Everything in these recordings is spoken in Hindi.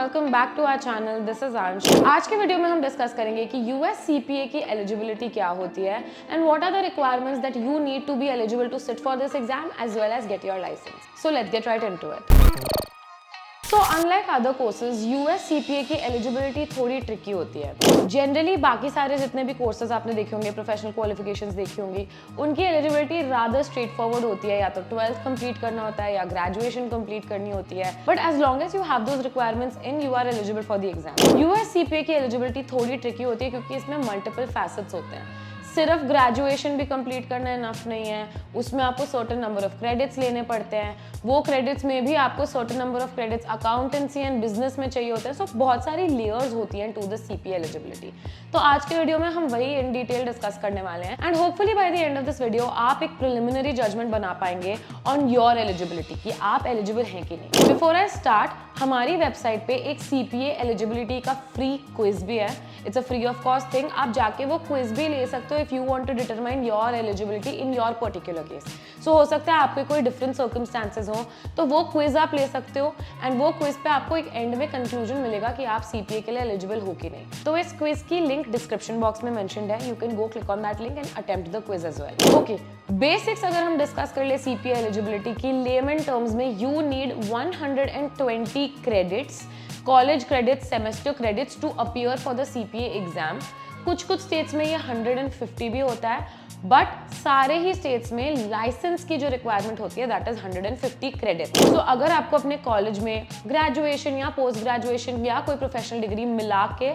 Welcome back to our channel. This is Ansh. आज के वीडियो में हम डिस्कस करेंगे कि यूएस सीपीए की एलिजिबिलिटी क्या होती है and what are the requirements that you need to be eligible to sit for this exam as well as get your licence. So let's get right into it. So unlike other courses, US CPA की एलिजिबिलिटी थोड़ी ट्रिकी होती है। जनरली बाकी सारे जितने भी कोर्सेज आपने देखे होंगे, प्रोफेशनल क्वालिफिकेशंस देखी होंगी, उनकी एलिजिबिलिटी रादर स्ट्रेट फॉरवर्ड होती है। या तो 12th कंप्लीट करना होता है या ग्रेजुएशन कंप्लीट करनी होती है। But as long as you have those requirements in, you are eligible for the exam. US CPA की एलिजिबिलिटी थोड़ी ट्रिकी होती है क्योंकि इसमें मल्टीपल फैसेट्स होते हैं। सिर्फ ग्रेजुएशन भी कंप्लीट करना इनफ नहीं है, उसमें आपको सर्टेन नंबर ऑफ क्रेडिट्स लेने पड़ते हैं। वो क्रेडिट्स में भी आपको certain number of credits accountancy and business में चाहिए होते हैं। सो बहुत सारी लेयर्स होती हैं टू द सीपीए एलिजिबिलिटी। तो आज के वीडियो में हम वही इन डिटेल डिस्कस करने वाले हैं and hopefully by the end of this video आप एक प्रिलिमिनरी जजमेंट बना पाएंगे ऑन योर एलिजिबिलिटी कि आप एलिजिबल हैं कि नहीं। बिफोर आई स्टार्ट, हमारी वेबसाइट पे एक सीपीए एलिजिबिलिटी का फ्री क्विज भी है। It's a free of cost thing. आप जाके वो क्विज भी ले सकते हो if you want to determine your eligibility in your particular case. So हो सकता है आपके कोई डिफरेंट सर्कमस्टांसेस हो, तो वो क्विज आप ले सकते हो एंड वो क्विज पे आपको एक एंड में कंक्लूजन मिलेगा कि आप सीपीए के लिए एलिजिबल हो कि नहीं। तो इस क्विज की लिंक डिस्क्रिप्शन बॉक्स में मेंशन्ड है। You can go click on that link and attempt the quiz as well. Okay, basics अगर हम डिस्कस कर ले सीपीए एलिजिबिलिटी की लेमन टर्म्स में, you need 120 credits, college credits, semester credits to appear for the CPA exam. कुछ स्टेट्स में ये 150 भी होता है, बट सारे ही स्टेट्स में लाइसेंस की जो रिक्वायरमेंट होती है दैट इज 150 क्रेडिट। तो अगर आपको अपने कॉलेज में ग्रेजुएशन या पोस्ट ग्रेजुएशन या कोई प्रोफेशनल डिग्री मिला के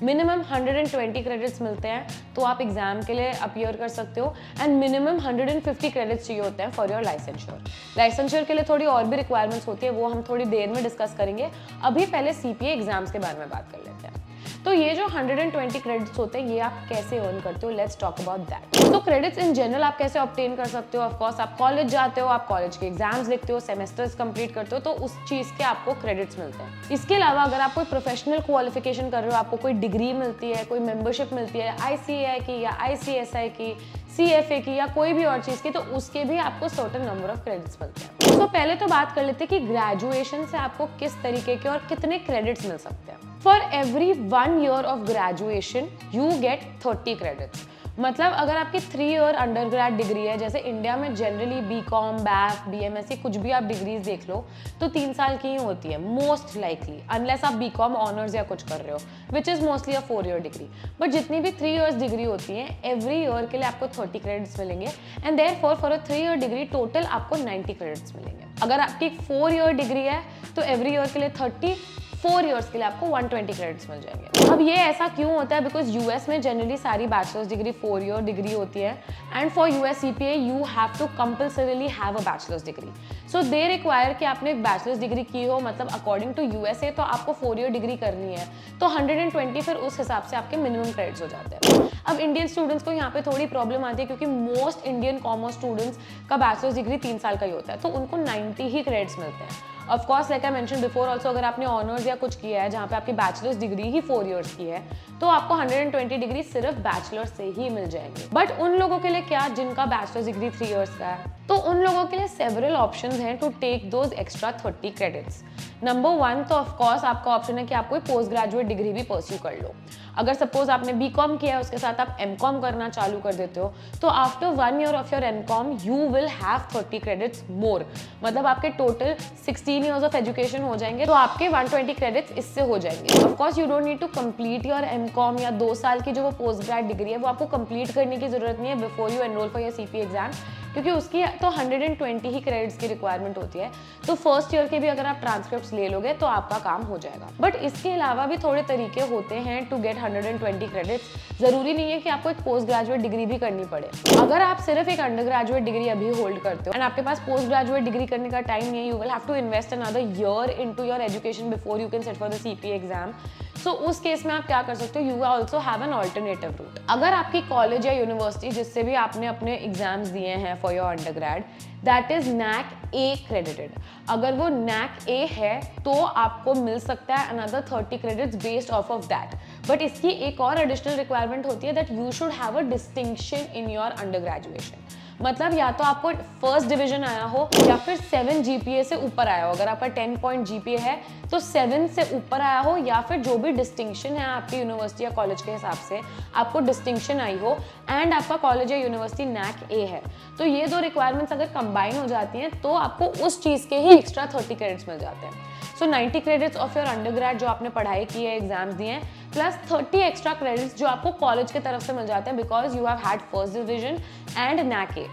मिनिमम 120 क्रेडिट्स मिलते हैं तो आप एग्जाम के लिए अपीयर कर सकते हो एंड मिनिमम 150 क्रेडिट्स चाहिए होते हैं फॉर योर लाइसेंश्योर। लाइसेंश्योर के लिए थोड़ी और भी रिक्वायरमेंट्स होती है, वो हम थोड़ी देर में डिस्कस करेंगे। अभी पहले सीपीए एग्जाम्स के बारे में बात कर लेते हैं। तो ये जो 120 क्रेडिट्स होते हैं ये आप कैसे अर्न करते हो, लेट्स टॉक अबाउट दैट। तो क्रेडिट्स इन जनरल आप कैसे ऑब्टेन कर सकते हो? ऑफ कोर्स आप कॉलेज जाते हो, आप कॉलेज के एग्जाम्स लिखते हो, सेमेस्टर्स कंप्लीट करते हो, तो उस चीज के आपको क्रेडिट्स मिलते हैं। इसके अलावा अगर आप कोई प्रोफेशनल क्वालिफिकेशन कर रहे हो, आपको कोई डिग्री मिलती है, कोई मेंबरशिप मिलती है ICAI की या ICSI की, CFA की या कोई भी और चीज की, तो उसके भी आपको सर्टेन नंबर ऑफ क्रेडिट्स मिलते हैं। तो पहले तो बात कर लेते हैं कि ग्रेजुएशन से आपको किस तरीके के और कितने क्रेडिट्स मिल सकते हैं। For every 1 year of graduation you get 30 credits. मतलब अगर आपकी 3 year अंडर ग्रेड डिग्री है, जैसे इंडिया में जनरली BCom, BAF, BMSc कुछ भी आप डिग्रीज देख लो तो 3 साल की ही होती है मोस्ट लाइकली, अनलेस आप BCom ऑनर्स या कुछ कर रहे हो, which is mostly a 4 year degree. But जितनी भी 3 years डिग्री होती है, एवरी ईयर के लिए आपको 30 क्रेडिट्स मिलेंगे and therefore for a 3 year degree total आपको 90 क्रेडिट्स मिलेंगे। अगर आपकी 4 year डिग्री है तो एवरी ईयर के लिए 30, 4 years के लिए आपको 120 क्रेडिट्स मिल जाएंगे। अब ये ऐसा क्यों होता है? बिकॉज यूएस में जनरली सारी बैचलर्स डिग्री 4 year डिग्री होती है and for US CPA you have to compulsorily have a bachelor's degree. So they require कि आपने एक बैचलर्स डिग्री की हो, मतलब अकॉर्डिंग टू यूएसए तो आपको 4 year डिग्री करनी है, तो 120 फिर उस हिसाब से आपके मिनिमम क्रेडिट्स हो जाते हैं। अब इंडियन स्टूडेंट्स को यहाँ पे थोड़ी प्रॉब्लम आती है क्योंकि मोस्ट इंडियन कॉमर्स स्टूडेंट्स का बैचलर्स डिग्री 3 साल का ही होता है, तो उनको 90 ही क्रेडिट्स मिलते हैं। Of course like I mention before also, अगर आपने ऑनर्स या कुछ किया है जहाँ पे आपकी बैचलर्स डिग्री ही 4 years की है तो आपको 120 डिग्री सिर्फ बैचलर से ही मिल जाएंगे। बट उन लोगों के लिए क्या जिनका बैचलर्स डिग्री 3 years का है, तो उन लोगों के लिए सेवरल ऑप्शंस हैं to take those extra 30 credits. Number 1 तो ऑफ कोर्स आपका ऑप्शन है कि आप कोई पोस्ट ग्रेजुएट डिग्री भी परस्यू कर लो। अगर सपोज आपने BCom किया है, उसके साथ आप MCom करना चालू कर देते हो, तो after 1 year of your MCom you will have 30 credits more. मतलब आपके टोटल 16 years ऑफ एजुकेशन हो जाएंगे, तो आपके 120 क्रेडिट्स इससे हो जाएंगे। Of course you don't need to complete your MCom या 2 साल की जो वो पोस्ट ग्रेड डिग्री है वो आपको कंप्लीट करने की जरूरत नहीं है before you enrol for your CPA exam, क्योंकि उसकी तो 120 ही क्रेडिट्स की रिक्वायरमेंट होती है। तो फर्स्ट ईयर के भी अगर आप ट्रांसक्रिप्ट्स ले लोगे तो आपका काम हो जाएगा। बट इसके अलावा भी थोड़े तरीके होते हैं टू गेट 120 क्रेडिट्स। जरूरी नहीं है कि आपको एक पोस्ट ग्रेजुएट डिग्री भी करनी पड़े। अगर आप सिर्फ एक अंडर ग्रेजुएट डिग्री अभी होल्ड करते हो एंड आपके पास पोस्ट ग्रेजुएट डिग्री करने का टाइम नहीं है, you will have to invest another year into your education before you can sit for the CPA exam. So उस केस में आप क्या कर सकते हो, you also have an alternative route. अगर आपकी कॉलेज या यूनिवर्सिटी जिससे भी आपने अपने एग्जाम्स दिए हैं for your undergrad that is NAC A credited, अगर वो NAC A है तो आपको मिल सकता है another 30 credits based of that. But इसकी एक और एडिशनल रिक्वायरमेंट होती है that you should have a distinction in your under graduation. मतलब या तो आपको फर्स्ट डिवीजन आया हो या फिर 7 GPA से ऊपर आया हो। अगर आपका 10 पॉइंट GPA है तो 7 से ऊपर आया हो, या फिर जो भी डिस्टिंक्शन है आपकी यूनिवर्सिटी या कॉलेज के हिसाब से आपको डिस्टिंक्शन आई हो, एंड आपका कॉलेज या यूनिवर्सिटी NAC A है। तो ये दो रिक्वायरमेंट्स अगर कंबाइन हो जाती हैं तो आपको उस चीज़ के ही एक्स्ट्रा 30 क्रेडिट्स मिल जाते हैं। सो 90 क्रेडिट्स ऑफ योर अंडरग्रेड जो आपने पढ़ाई की है, एग्जाम्स दिए हैं, प्लस 30 एक्स्ट्रा क्रेडिट्स जो आपको कॉलेज की तरफ से मिल जाते हैं because you have had first division and NAC A।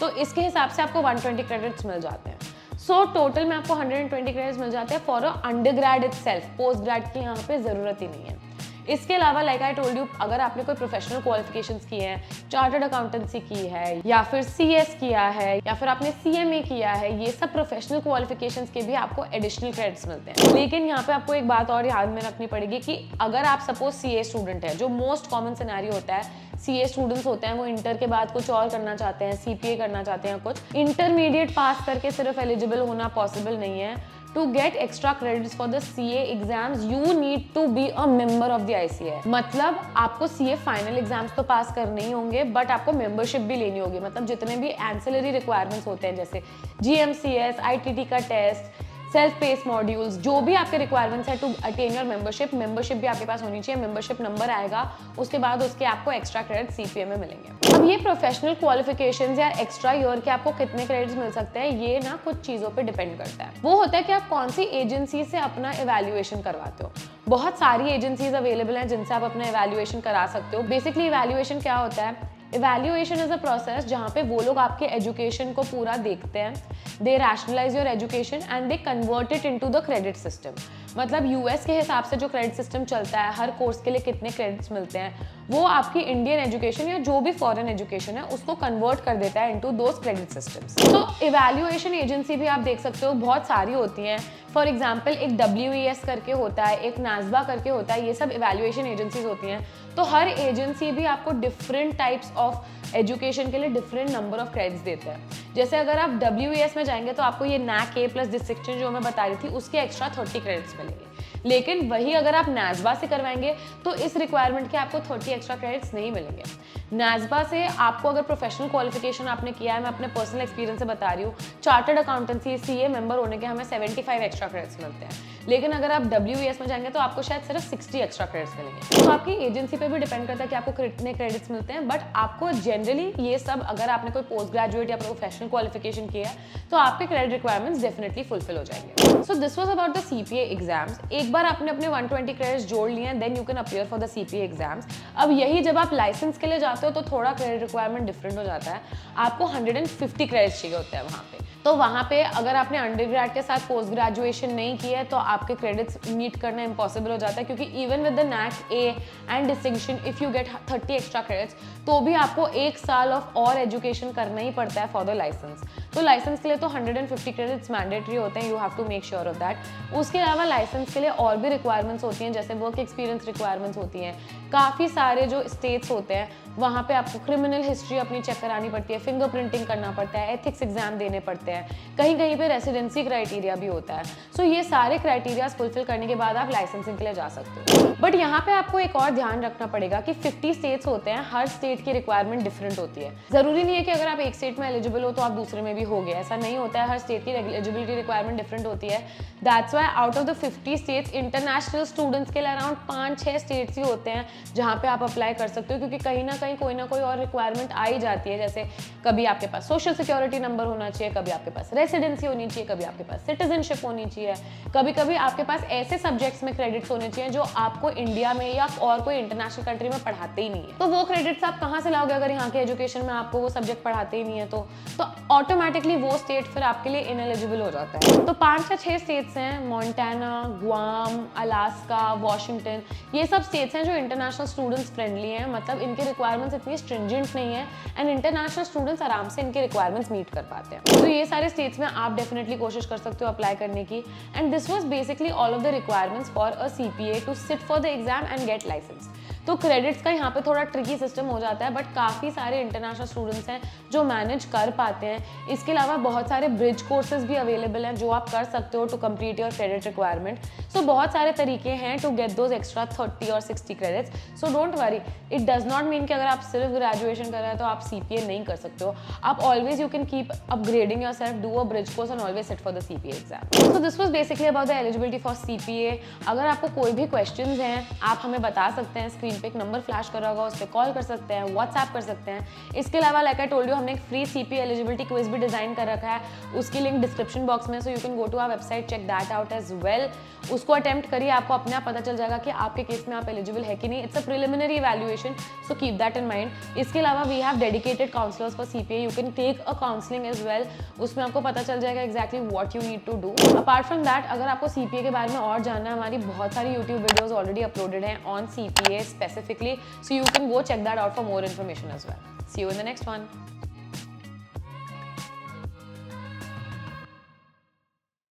तो इसके हिसाब से आपको 120 क्रेडिट्स मिल जाते हैं। सो टोटल में आपको 120 क्रेडिट्स मिल जाते हैं for a undergrad itself. Post grade की यहाँ पे ज़रूरत ही नहीं है। इसके अलावा लाइक आई टोल्ड यू, अगर आपने कोई प्रोफेशनल क्वालिफिकेशंस किए हैं, चार्टर्ड अकाउंटेंसी की है या फिर CS किया है या फिर आपने CMA किया है, ये सब प्रोफेशनल क्वालिफिकेशंस के भी आपको एडिशनल क्रेडिट्स मिलते हैं। लेकिन यहाँ पे आपको एक बात और याद में रखनी पड़ेगी कि अगर आप सपोज CA स्टूडेंट है, जो मोस्ट कॉमन सिनेरियो होता है, CA स्टूडेंट्स होते हैं वो इंटर के बाद कुछ और करना चाहते हैं, CPA करना चाहते हैं, कुछ इंटरमीडिएट पास करके सिर्फ एलिजिबल होना पॉसिबल नहीं है। To get extra credits for the CA exams, you need to be a member of the ICAI। मतलब आपको CA फाइनल एग्जाम्स तो पास करने ही होंगे, बट आपको मेंबरशिप भी लेनी होगी। मतलब जितने भी एंसिलरी रिक्वायरमेंट्स होते हैं जैसे GMCS, ITT का टेस्ट, सेल्फ पेस मॉड्यूल्स, जो भी आपके रिक्वायरमेंट्स है टू अटेन योर मेंबरशिप भी आपके पास होनी चाहिए। मेंबरशिप नंबर आएगा, उसके बाद उसके आपको एक्स्ट्रा क्रेडिट CPA में मिलेंगे। अब ये प्रोफेशनल क्वालिफिकेशंस या एक्स्ट्रा ईयर के आपको कितने क्रेडिट्स मिल सकते हैं, ये ना कुछ चीज़ों पे डिपेंड करता है। वो होता है कि आप कौन सी एजेंसी से अपना इवैल्यूएशन करवाते हो। बहुत सारी एजेंसीज अवेलेबल हैं जिनसे आप अपना इवैल्यूएशन करा सकते हो। बेसिकली इवैल्यूएशन क्या होता है? इवैल्यूएशन इज अ प्रोसेस जहाँ पे वो लोग आपके एजुकेशन को पूरा देखते हैं, they rationalize your education and they convert it into the credit system. मतलब US के हिसाब से जो क्रेडिट सिस्टम चलता है, हर कोर्स के लिए कितने क्रेडिट्स मिलते हैं, वो आपकी इंडियन एजुकेशन या जो भी फॉरेन एजुकेशन है उसको कन्वर्ट कर देता है इनटू दोज क्रेडिट सिस्टम्स। तो इवैल्यूएशन एजेंसी भी आप देख सकते हो बहुत सारी होती हैं। फॉर एग्जाम्पल एक WES करके होता है, एक NASBA करके होता है, ये सब इवैल्यूएशन एजेंसीज होती हैं। तो हर एजेंसी भी आपको डिफरेंट टाइप्स ऑफ एजुकेशन के लिए डिफरेंट नंबर ऑफ क्रेडिट्स देते हैं। जैसे अगर आप WES में जाएंगे तो आपको ये NAC A प्लस डिस्टिंक्शन जो मैं बता रही थी उसके एक्स्ट्रा 30 क्रेडिट्स मिलेंगे। लेकिन वही अगर आप NASBA से करवाएंगे तो इस रिक्वायरमेंट के आपको 30 एक्स्ट्रा क्रेडिट्स नहीं मिलेंगे। NASBA से आपको अगर प्रोफेशनल क्वालिफिकेशन आपने किया है, मैं अपने पर्सनल एक्सपीरियंस से बता रही हूँ, चार्टर्ड अकाउंटेंसी CA मेंबर होने के हमें 75 एक्स्ट्रा क्रेडिट्स मिलते हैं। लेकिन अगर आप WES में जाएंगे तो आपको शायद सिर्फ 60 एक्स्ट्रा क्रेडिट्स मिलेंगे। तो आपकी एजेंसी पे भी डिपेंड करता है कि आपको कितने क्रेडिट्स मिलते हैं, बट आपको जनरली ये सब, अगर आपने कोई पोस्ट ग्रेजुएट या प्रोफेशनल क्वालिफिकेशन किया है तो आपके क्रेडिट रिक्वायरमेंट्स डेफिनेटली फुलफिल हो जाएंगे। So this was about the CPA exams. एक बार आपने अपने 120 क्रेडिट्स जोड़ लिए हैं, then you can appear for the CPA exams. अब यही जब आप लाइसेंस के लिए जाते हो तो थोड़ा क्रेडिट रिक्वायरमेंट डिफरेंट हो जाता है। आपको 150 क्रेडिट्स चाहिए होते हैं वहाँ पे। तो वहाँ पे अगर आपने अंडरग्रेड के साथ पोस्ट ग्रेजुएशन नहीं किया है तो आपके क्रेडिट्स मीट करना इम्पॉसिबल हो जाता है, क्योंकि even with the NAC A and distinction if you get 30 extra credits तो भी आपको 1 साल ऑफ और एजुकेशन करना ही पड़ता है फॉर द लाइसेंस। तो लाइसेंस के लिए तो 150 क्रेडिट्स मैंडेटरी होते हैं, you have to make sure of that. उसके अलावा लाइसेंस के लिए और भी रिक्वायरमेंट्स होती हैं, जैसे वर्क एक्सपीरियंस रिक्वायरमेंट्स होती हैं। काफ़ी सारे जो स्टेट्स होते हैं वहाँ पे आपको क्रिमिनल हिस्ट्री अपनी चेक करानी पड़ती है, फिंगरप्रिंटिंग करना पड़ता है, एथिक्स एग्जाम देने पड़ते हैं, कहीं कहीं पे रेसिडेंसी क्राइटेरिया भी होता है। सो ये सारे क्राइटेरियाज फुलफिल करने के बाद आप लाइसेंसिंग के लिए जा सकते हो। बट यहाँ पे आपको एक और ध्यान रखना पड़ेगा कि 50 स्टेट्स होते हैं, हर स्टेट की रिक्वायरमेंट डिफरेंट होती है। जरूरी नहीं है कि अगर आप एक स्टेट में एलिजिबल हो तो आप दूसरे में भी हो गए, ऐसा नहीं होता है। हर स्टेट की एलिजिबिलिटी रिक्वायरमेंट डिफरेंट होती है। That's why out of the 50 states international students के लिए अराउंड 5-6 स्टेट्स ही होते हैं जहाँ पे आप अप्लाई कर सकते हो, क्योंकि कहीं ना कहीं कोई ना कोई और रिक्वायरमेंट आ ही जाती है। जैसे कभी आपके पास सोशल सिक्योरिटी नंबर होना चाहिए, कभी आपके पास रेसिडेंसी होनी चाहिए, कभी आपके पास सिटीजनशिप होनी चाहिए, कभी कभी आपके पास ऐसे सब्जेक्ट्स में क्रेडिट्स होने चाहिए जो आपको इंडिया में या और कोई इंटरनेशनल कंट्री में पढ़ाते ही नहीं है। तो वो क्रेडिट्स आप कहाँ से लाओगे अगर यहाँ के एजुकेशन में आपको वो सब्जेक्ट पढ़ाते ही नहीं है? तो ऑटोमेटिकली वो स्टेट फिर आपके लिए इनएलिजिबल हो जाता है। तो 5 या 6 स्टेट्स हैं, मोंटाना, गुआम, अलास्का, वॉशिंगटन, ये सब स्टेट्स हैं जो इंटरनेशनल स्टूडेंट्स फ्रेंडली हैं। मतलब इनके रिक्वायरमेंट्स इतनी स्ट्रिंजेंट नहीं है एंड इंटरनेशनल स्टूडेंट्स आराम से इनके रिक्वायरमेंट्स मीट कर पाते हैं। तो ये सारे स्टेट्स में आप डेफिनेटली कोशिश कर सकते हो अप्लाई करने की। And this was basically all of the requirements for a CPA to sit for the exam and get licence. तो क्रेडिट्स का यहाँ पे थोड़ा ट्रिकी सिस्टम हो जाता है, बट काफ़ी सारे इंटरनेशनल स्टूडेंट्स हैं जो मैनेज कर पाते हैं। इसके अलावा बहुत सारे ब्रिज कोर्सेज भी अवेलेबल हैं जो आप कर सकते हो to complete your credit requirement. So बहुत सारे तरीके हैं टू गेट दोज एक्स्ट्रा 30 और 60 credits. So don't worry, it does not mean कि अगर आप सिर्फ ग्रेजुएशन कर रहे हैं तो आप CPA नहीं कर सकते हो। आप always you can keep upgrading your self, do a bridge course and always seat for the CPA exam. So this was basically about the eligibility for CPA। अगर आपको कोई भी क्वेश्चंस हैं आप हमें बता सकते हैं, स्क्रीन पे एक नंबर फ्लैश कर रहा होगा, उस पर कॉल कर सकते हैं, व्हाट्सएप कर सकते हैं। इसके अलावा लाइक आई टोल्ड यू, हमने एक फ्री CPA एलिजिबिलिटी क्विज भी डिजाइन कर रखा है, उसकी लिंक डिस्क्रिप्शन बॉक्स में, so you can go to our website, check that out as well. उसको अटेम्प्ट करिए, आपको अपने आप पता चल जाएगा कि आपके केस में आप एलिजिबल है कि नहीं। It's a preliminary evaluation, so keep that in mind. इसके अलावा we have dedicated counsellors for CPA, you can take a counselling as well, उसमें आपको पता चल जाएगा exactly what you need to do. Apart from that, अगर आपको CPA के बारे में और जानना है, हमारी बहुत सारी YouTube वीडियोस ऑलरेडी अपलोडेड हैं on CPA specifically, so you can go check that out for more information as well. See you in the next one.